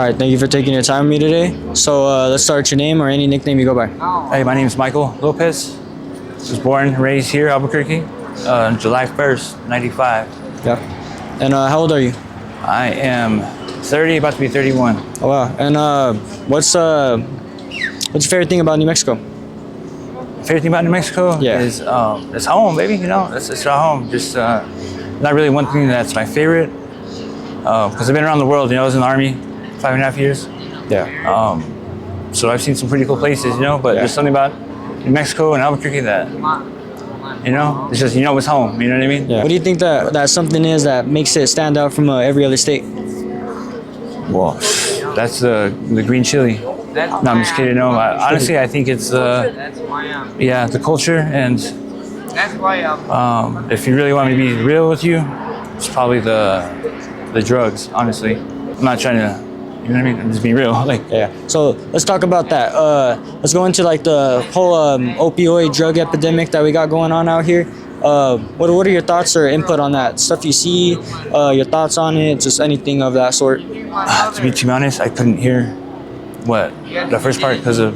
right, thank you for taking your time with me today. So let's start with your name or any nickname you go by. Hey, my name is Michael Lopez. Was born and raised here, Albuquerque, July 1st, 95. Yeah. And how old are you? I am 30, about to be 31. Oh wow. And what's your favorite thing about New Mexico? Favorite thing about New Mexico Yeah. is it's home, baby. You know, it's our home. Just not really one thing that's my favorite. Because I've been around the world. You know, I was in the Army 5.5 years. Yeah. So I've seen some pretty cool places. You know, but there's something about New Mexico and Albuquerque that, you know, it's just, you know, it's home. You know what I mean? Yeah. What do you think that something is that makes it stand out from every other state? Well, that's the green chili. No, I'm just kidding. No, honestly, I think it's the culture, and if you really want me to be real with you, it's probably the drugs. Honestly, I'm not trying to, you know what I mean? I'm just being real. Like, Yeah. So let's talk about that. Let's go into like the whole opioid drug epidemic that we got going on out here. What are your thoughts or input on that stuff you see? Your thoughts on it? Just anything of that sort. to be honest, I couldn't hear what the first part because of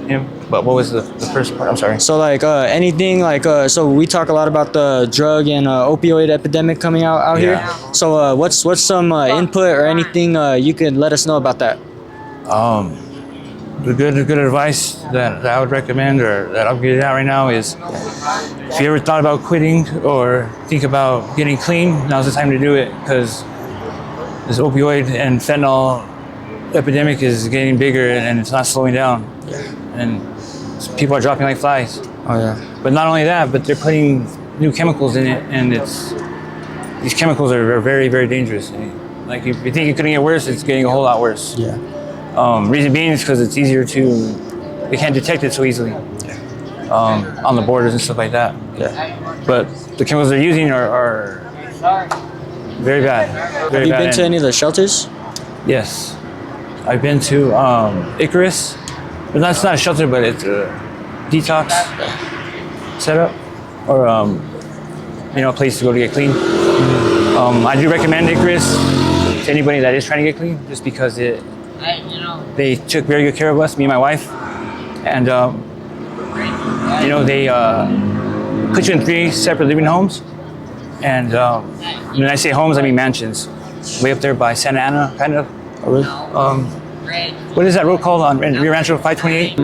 him. But what was the first part? I'm sorry. So like anything like so we talk a lot about the drug and opioid epidemic coming out here. So what's some input or anything you could let us know about that? The good advice that I would recommend, or that I'll get out right now, is if you ever thought about quitting or think about getting clean, now's the time to do it, because this opioid and fentanyl epidemic is getting bigger and it's not slowing down. And people are dropping like flies. Oh yeah. But not only that, but they're putting new chemicals in it, and these chemicals are very, very dangerous. Like, if you think it couldn't get worse, it's getting a whole lot worse. Yeah. Reason being is because it's easier they can't detect it so easily on the borders and stuff like that. Yeah. But the chemicals they're using are very bad. Have you been to any of the shelters? Yes. I've been to Icarus. But that's not a shelter, but it's a detox setup, or a place to go to get clean. I do recommend Icarus to anybody that is trying to get clean, just because they took very good care of us, me and my wife, and they put you in 3 separate living homes, and when I say homes, I mean mansions, way up there by Santa Ana, kind of. Oh, really? What is that road called on Rio Rancho 528?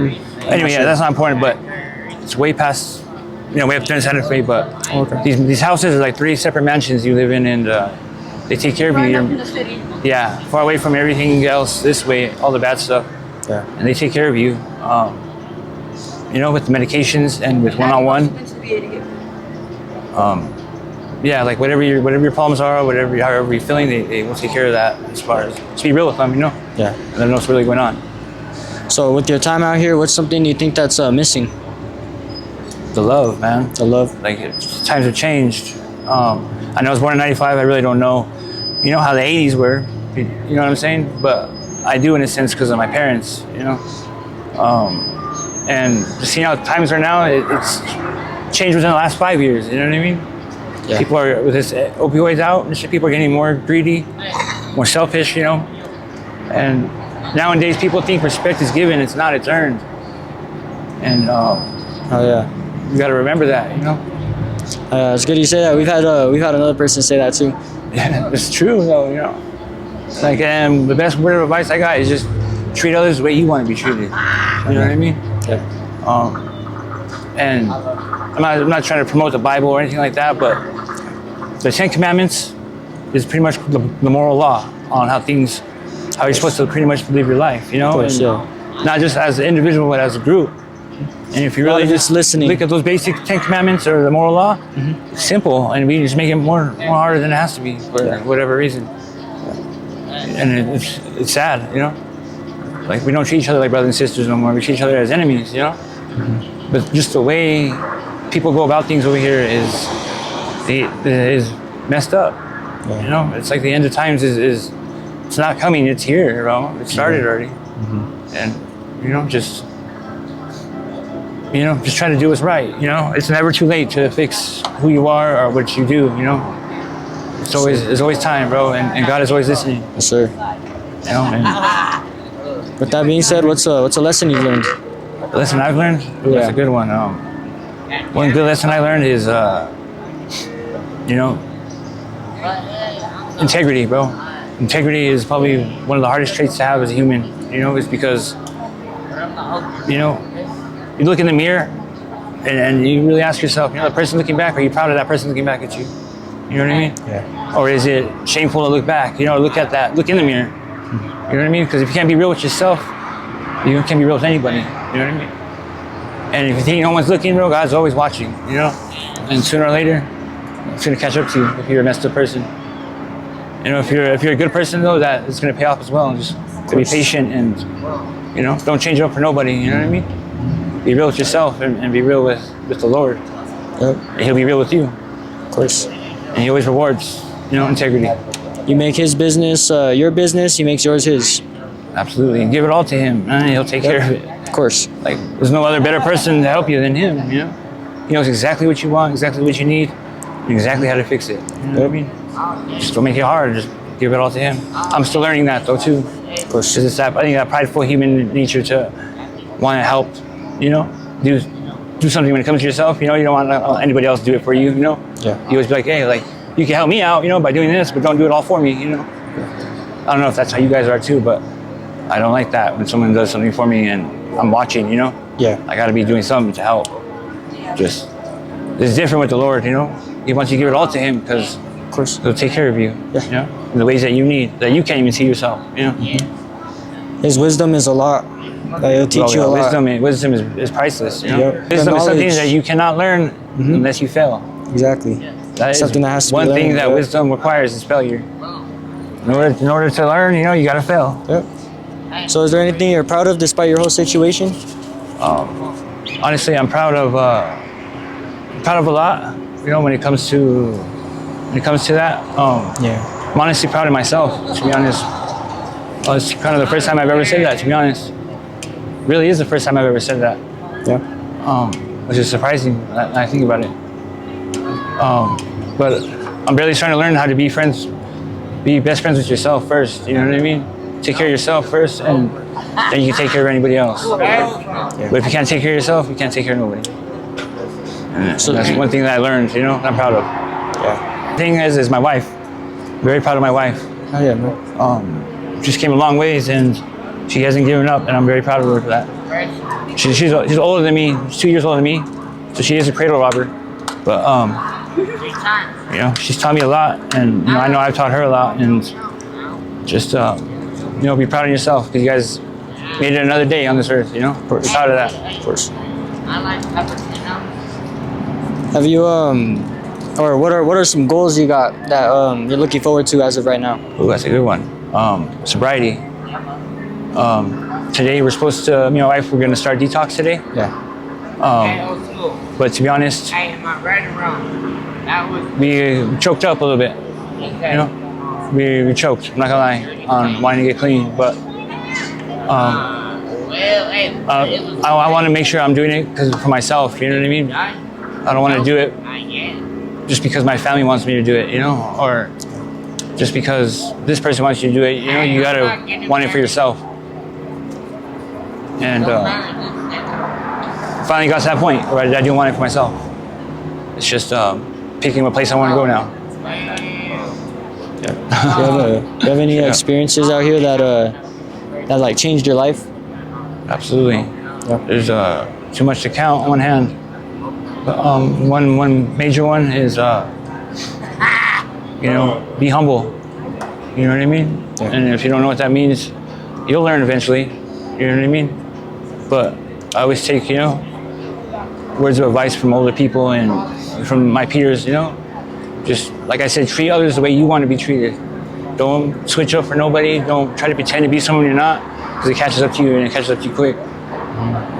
Anyway, yeah, that's not important, but it's way past, way up there in Santa Fe. But these houses are like 3 separate mansions you live in, and they take care of you. Far away from everything else this way, all the bad stuff. Yeah. And they take care of you, with the medications and with one-on-one. Like whatever your problems are, however you're feeling, they will take care of that, as far as, just be real with them, Yeah. And let them know what's really going on. So with your time out here, what's something you think that's missing? The love, man. The love. Like, times have changed. I know I was born in 95, I really don't know, how the 80s were, you know what I'm saying? But I do, in a sense, because of my parents, and just seeing how times are now, it's changed within the last 5 years, you know what I mean? Yeah. People are, with this opioids out, and shit, people are getting more greedy, more selfish, and nowadays people think respect is given, it's not, it's earned. And Oh yeah. you got to remember that, It's good you say that. We've had another person say that too. Yeah, it's true though, Like, and the best word of advice I got is just treat others the way you want to be treated. You know what I mean? Yeah. And I'm not trying to promote the Bible or anything like that, but the 10 Commandments is pretty much the moral law on how you're supposed to pretty much live your life, Of course, Not just as an individual, but as a group. And if you really just listening, look at those basic 10 Commandments or the moral law, it's simple, and we just make it more harder than it has to be for whatever reason. And it's sad, Like, we don't treat each other like brothers and sisters no more. We treat each other as enemies, But just the way people go about things over here is messed up. It's like the end of times is it's not coming, it's here, It started already. And just try to do what's right. It's never too late to fix who you are or what you do. It's always time, bro, and God is always listening. Yes, sir. You know, and With that being said, what's a lesson you learned? the lesson I've learned, ooh, that's a good one. One good lesson I learned is, you know, integrity, bro. Integrity is probably one of the hardest traits to have as a human. You know, is because, you know, you look in the mirror and you really ask yourself, you know, the person looking back, are you proud of that person looking back at you? You know what I mean? Yeah. Or is it shameful to look back? You know, look at that, look in the mirror. You know what I mean? Because if you can't be real with yourself, you can't be real with anybody. You know what I mean? And if you think no one's looking real, God's always watching, you know? And sooner or later, it's gonna catch up to you if you're a messed up person. You know, if you're a good person though, that it's gonna pay off as well. And just to be patient and, you know, don't change up for nobody, you know what I mean? Be real with yourself and be real with the Lord. Yep. And He'll be real with you. Of course. And He always rewards, you know, integrity. You make His business your business. He makes yours His. Absolutely. Give it all to Him, and He'll take care of it. Of course. Like, there's no other better person to help you than Him, you know? He knows exactly what you want, exactly what you need, and exactly how to fix it. You know what I mean? Just don't make it hard. Just give it all to Him. I'm still learning that, though, too. Of course. Because it's that, I think that prideful human nature to want to help, you know? Do something when it comes to yourself, you know? You don't want anybody else to do it for you, you know? Yeah. You always be like, hey, like, you can help me out, you know, by doing this, but don't do it all for me, you know? I don't know if that's how you guys are, too, but I don't like that when someone does something for me and I'm watching, you know? Yeah. I got to be doing something to help. Just, it's different with the Lord, you know? He wants you to give it all to Him because Of course. He'll take care of you, Yeah. you know? In the ways that you need, that you can't even see yourself, you know? His wisdom is a lot. He'll teach you a lot. Wisdom is priceless, you know? Yep. Wisdom The is something knowledge. that you cannot learn unless you fail. Exactly. That is Something that has to be one thing learned, that yeah. wisdom requires is failure. In order to learn, you know, you got to fail. Yep. So is there anything you're proud of despite your whole situation? Honestly, I'm proud of a lot. You know, when it comes to that, Yeah. I'm honestly proud of myself. To be honest, it's kind of the first time I've ever said that. To be honest, really is the first time I've ever said that. Yeah. Which is surprising. When I think about it. But I'm barely trying to learn how to be best friends with yourself first. You know what I mean? Take care of yourself first, and then you can take care of anybody else. Yeah. But if you can't take care of yourself, you can't take care of nobody. And So- that's one thing that I learned, you know, I'm proud of. Yeah. The thing is my wife. Very proud of my wife. Oh yeah, man. Just came a long ways, and she hasn't given up, and I'm very proud of her for that. She's older than me. She's 2 years older than me, so she is a cradle robber. But you know, she's taught me a lot, and you know, I know I've taught her a lot, and just you know, be proud of yourself because you guys made it another day on this earth. You know, be proud of that. Of course. Have you or what are some goals you got that you're looking forward to as of right now? Ooh, that's a good one. Sobriety. Today we're supposed to, me and my wife, we're gonna start detox today. Yeah. But to be honest, we choked up a little bit. You know, we choked. I'm not gonna lie on wanting to get clean, but I want to make sure I'm doing it because for myself. You know what I mean? I don't want to do it just because my family wants me to do it. You know, or just because this person wants you to do it. You know, you gotta want it for yourself. And finally got to that point where I do want it for myself. It's just picking what place I want to go now. Do you have any experiences out here that like changed your life? Absolutely. Yeah. There's too much to count on one hand. But one major one is you know, be humble. You know what I mean? Yeah. And if you don't know what that means, you'll learn eventually. You know what I mean? But I always take, you know, words of advice from older people and from my peers, you know. Just, like I said, treat others the way you want to be treated. Don't switch up for nobody. Don't try to pretend to be someone you're not, because it catches up to you and it catches up to you quick.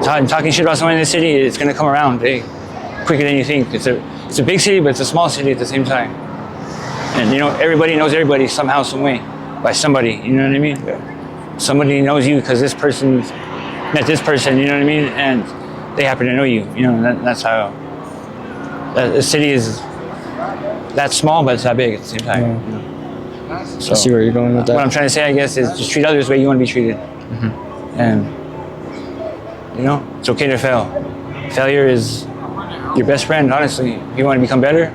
Talking shit about someone in the city, it's going to come around, hey, quicker than you think. It's a big city, but it's a small city at the same time. And, you know, everybody knows everybody somehow, some way, by somebody, you know what I mean? Yeah. Somebody knows you because this person met this person, you know what I mean? And they happen to know you, you know, that's how the city is that small, but it's that big at the same time. Yeah. You know? So I see where you're going with that. what I'm trying to say, I guess, is just treat others the way you want to be treated. And, you know, it's okay to fail. Failure is your best friend, honestly. If you want to become better,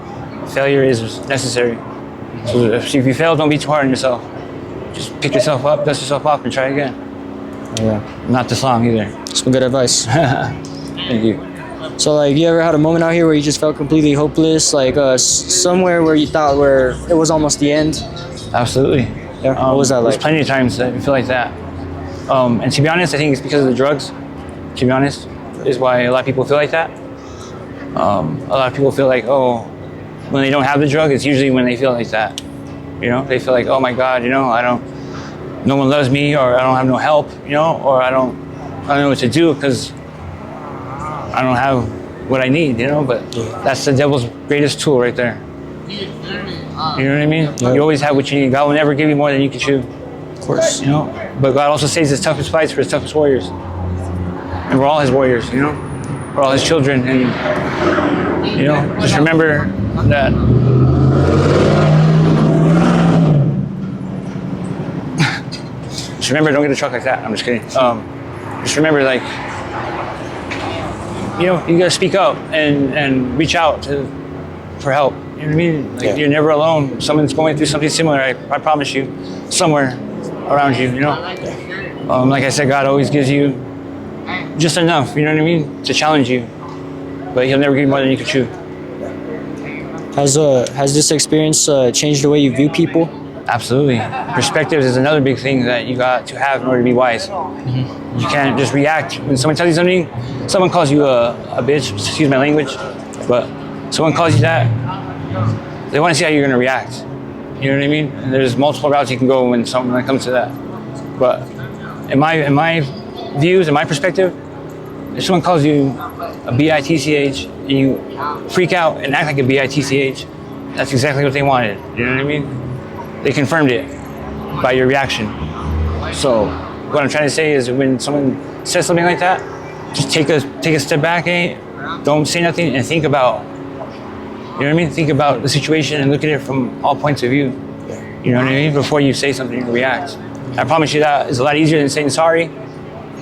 failure is necessary. So if you fail, don't be too hard on yourself. Just pick yourself up, dust yourself off, and try again. Yeah. Not this long either. Some good advice. Thank you. So, like, you ever had a moment out here where you just felt completely hopeless? Like, somewhere where you thought where it was almost the end? Absolutely. Yeah. What was that There's like? plenty of times that you feel like that. And to be honest, I think it's because of the drugs. To be honest, is why a lot of people feel like that. A lot of people feel like, oh, when they don't have the drug, it's usually when they feel like that. You know, they feel like, oh my God, you know, no one loves me, or I don't have no help, you know, or I don't know what to do because I don't have what I need, you know. But that's the devil's greatest tool right there. You know what I mean? Yeah. You always have what you need. God will never give you more than you can chew. Of course. You know, but God also saves His toughest fights for His toughest warriors, and we're all His warriors. You know, we're all His children, and you know, just remember that. Just remember, don't get a truck like that. I'm just kidding. Just remember, like, you know, you gotta speak up and reach out for help. You know what I mean? Like, you're never alone. Someone's going through something similar. I promise you, somewhere around you. You know, like I said, God always gives you just enough. You know what I mean, to challenge you, but He'll never give you more than you can chew. Has this experience changed the way you view people? Absolutely. Perspective is another big thing that you got to have in order to be wise. You can't just react. When someone tells you something, someone calls you a bitch, excuse my language, but someone calls you that, they want to see how you're going to react. You know what I mean? And there's multiple routes you can go when it comes to that. But in my views, in my perspective, if someone calls you a bitch and you freak out and act like a bitch, that's exactly what they wanted. You know what I mean? They confirmed it by your reaction. So what I'm trying to say is, when someone says something like that, just take a step back, don't say nothing, and think about, you know what I mean? Think about the situation and look at it from all points of view. You know what I mean? Before you say something or react. I promise you that is a lot easier than saying sorry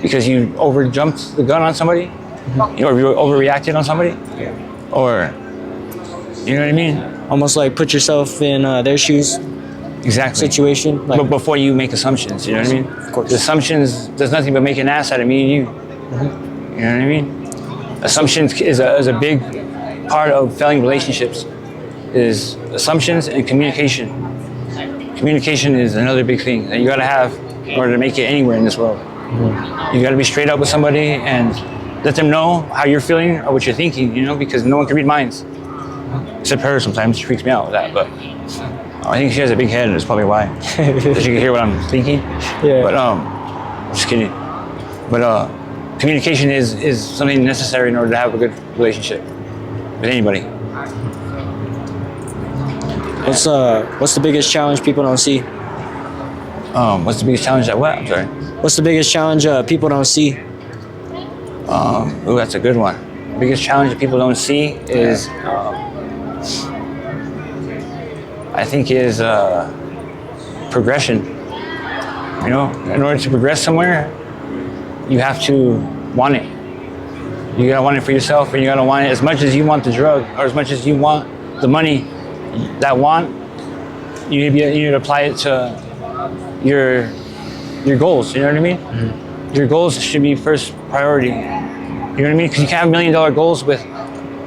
because you over jumped the gun on somebody, or you overreacted on somebody, or you know what I mean? Almost like put yourself in their shoes. Exactly. Situation. Like, but before you make assumptions, you know what I mean? Of course. The assumptions does nothing but make an ass out of me and you. You know what I mean? Assumptions is a big part of failing relationships. Is assumptions and communication. Communication is another big thing that you gotta have in order to make it anywhere in this world. You gotta be straight up with somebody and let them know how you're feeling or what you're thinking, you know, because no one can read minds. Except her sometimes. She freaks me out with that, but I think she has a big head, that's probably why. So she can hear what I'm thinking. Yeah. But just kidding. But communication is something necessary in order to have a good relationship with anybody. What's the biggest challenge people don't see? What's the biggest challenge that what? I'm sorry. What's the biggest challenge people don't see? Ooh, that's a good one. The biggest challenge that people don't see is I think is progression. You know, in order to progress somewhere, you have to want it. You gotta want it for yourself, and you gotta want it as much as you want the drug, or as much as you want the money. That want, you need to apply it to your goals. You know what I mean? Mm-hmm. Your goals should be first priority. You know what I mean? Because you can't have $1 million goals with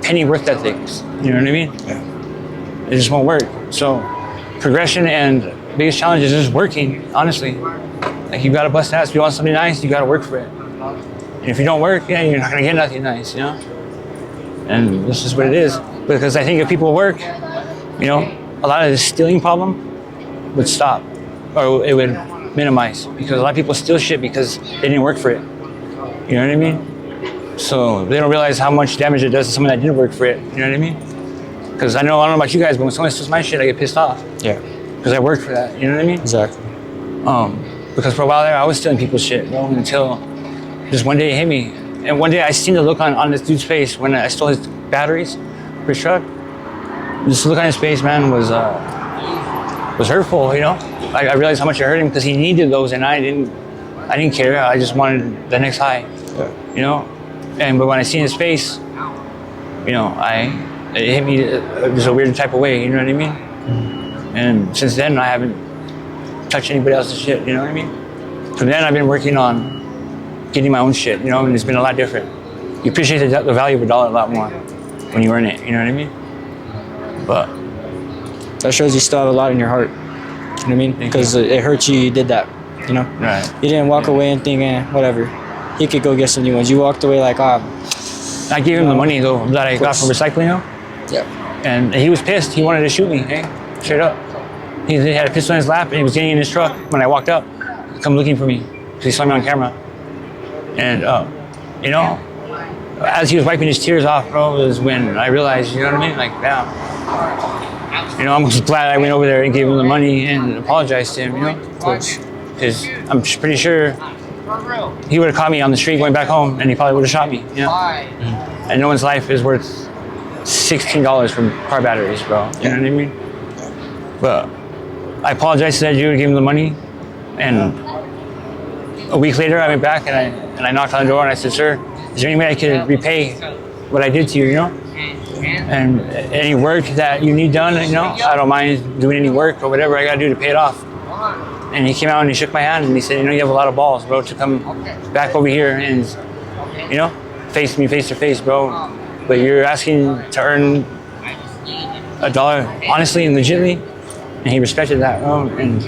penny worth ethics. You know what I mean? Yeah. It just won't work. So progression and biggest challenge is just working, honestly. Like, you gotta bust ass. If you want something nice, you gotta work for it. And if you don't work, yeah, you're not gonna get nothing nice, you know? And this is what it is. Because I think if people work, you know, a lot of the stealing problem would stop, or it would minimize, because a lot of people steal shit because they didn't work for it. You know what I mean? So they don't realize how much damage it does to someone that didn't work for it. You know what I mean? Because I don't know about you guys, but when someone steals my shit, I get pissed off. Yeah. Because I worked for that. You know what I mean? Exactly. Because for a while there, I was stealing people's shit, you know, until just one day it hit me. And one day I seen the look on this dude's face when I stole his batteries for his truck. This look on his face, man, was was hurtful. You know, I realized how much it hurt him because he needed those, and I didn't care. I just wanted the next high. Yeah. You know, but when I see his face, you know, it hit me just a weird type of way. You know what I mean? And since then, I haven't touched anybody else's shit. You know what I mean? From then, I've been working on getting my own shit. You know, and it's been a lot different. You appreciate the value of a dollar a lot more when you earn it. You know what I mean? But that shows you still have a lot in your heart. You know what I mean? Because it hurts you. You did that. You know? Right. You didn't walk away and think, whatever. He could go get some new ones. You walked away like, I gave him the money though that I got from recycling him. Yeah. And he was pissed. He wanted to shoot me. Hey, straight up. He had a pistol in his lap and he was getting in his truck when I walked up, come looking for me because he saw me on camera. And you know, as he was wiping his tears off, bro, was when I realized, you know what I mean? Like, damn. You know, I'm just glad I went over there and gave him the money and apologized to him. You know, because I'm pretty sure he would have caught me on the street going back home and he probably would have shot me. You know, and no one's life is worth $16 for car batteries, bro. You know what I mean? But I apologized to that dude, gave him the money, and a week later I went back and I knocked on the door and I said, "Sir, is there any way I could repay what I did to you? You know, and any work that you need done, you know, I don't mind doing any work or whatever I got to do to pay it off." And he came out and he shook my hand and he said, "You know, you have a lot of balls, bro, to come back over here and, you know, face me face to face, bro. But you're asking to earn $1 honestly and legitimately." And he respected that, bro. And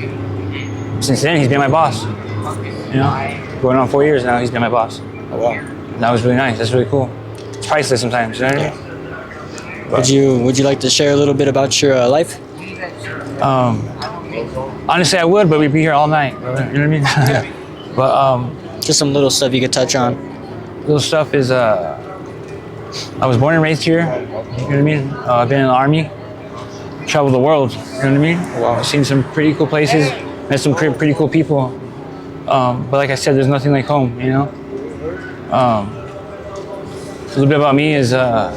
since then, he's been my boss. You know, going on 4 years now, he's been my boss. oh, wow. And that was really nice. That's really cool. It's priceless sometimes, you know what I mean? Would you like to share a little bit about your life? Honestly, I would, but we'd be here all night. Bro. You know what I mean? But just some little stuff you could touch on. little stuff is I was born and raised here. You know what I mean? I've been in the army, traveled the world. You know what I mean? Wow. I've seen some pretty cool places, met some pretty cool people. But like I said, there's nothing like home. You know. A little bit about me is I'm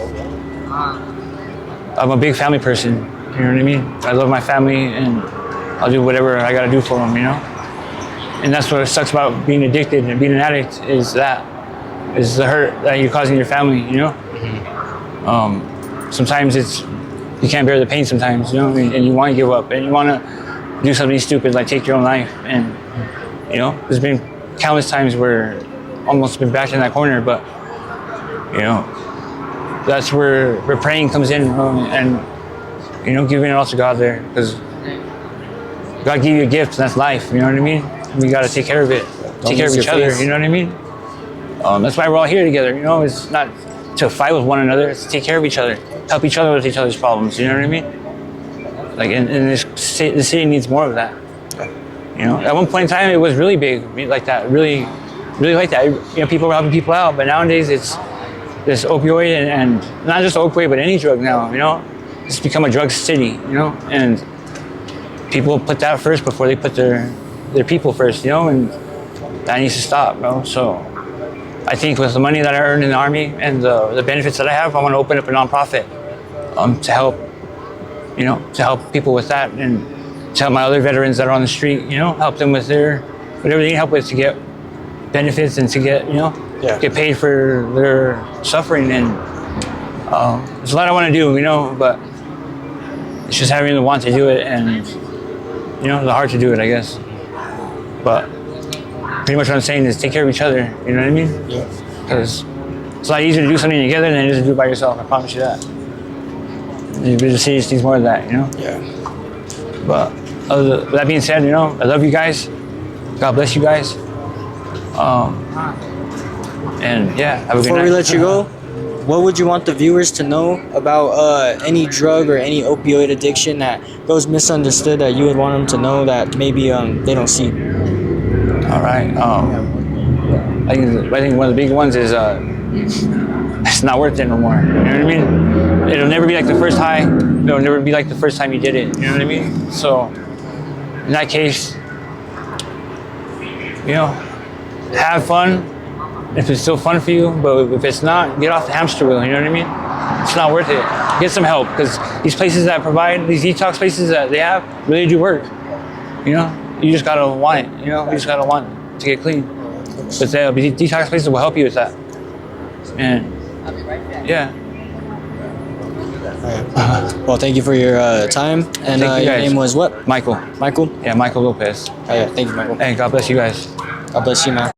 a big family person. You know what I mean? I love my family and I'll do whatever I gotta do for them, you know? And that's what sucks about being addicted and being an addict is the hurt that you're causing your family, you know? Sometimes you can't bear the pain sometimes, you know? And you wanna give up and you wanna do something stupid like take your own life. And, you know, there's been countless times where almost been backed in that corner, but, you know, that's where praying comes in, and, you know, giving it all to God there, because God gave you a gift, and that's life, you know what I mean? And we got to take care of it, take care of each other, you know what I mean? That's why we're all here together, you know? It's not to fight with one another, it's to take care of each other, help each other with each other's problems, you know what I mean? Like, and the city needs more of that. You know, at one point in time, it was really big, like that, really like that. You know, people were helping people out, but nowadays it's this opioid and not just opioid, but any drug now, you know? It's become a drug city, you know? And people put that first before they put their people first, you know? And that needs to stop, bro. So I think with the money that I earned in the Army and the benefits that I have, I want to open up a nonprofit to help, you know, to help people with that and to help my other veterans that are on the street, you know, help them with their, whatever they need help with to get benefits and to get, you know, get paid for their suffering. And there's a lot I want to do, you know, but it's just having the want to do it and, you know, the heart to do it, I guess. But pretty much what I'm saying is take care of each other, you know what I mean? Yeah. Because it's a lot easier to do something together than it is to do it by yourself, I promise you that. The city just needs more of that, you know? Yeah. But with that being said, you know, I love you guys. God bless you guys. And yeah, have a good night. Before we let you go, what would you want the viewers to know about any drug or any opioid addiction that goes misunderstood that you would want them to know that maybe they don't see? All right. I think one of the big ones is it's not worth it no more. You know what I mean? It'll never be like the first high. It'll never be like the first time you did it. You know what I mean? So in that case, you know, have fun if it's still fun for you. But if it's not, get off the hamster wheel. You know what I mean? It's not worth it. get some help, because these places that provide these detox places that they have really do work. You know, you just gotta want it. You know, you just gotta want to get clean. But the detox places will help you with that. And yeah. Well, thank you for your time. And Thank you your guys. name was what? Michael. Michael? Yeah, Michael Lopez. Oh, yeah, thank you, Michael. Hey, God bless you guys. God bless you, man.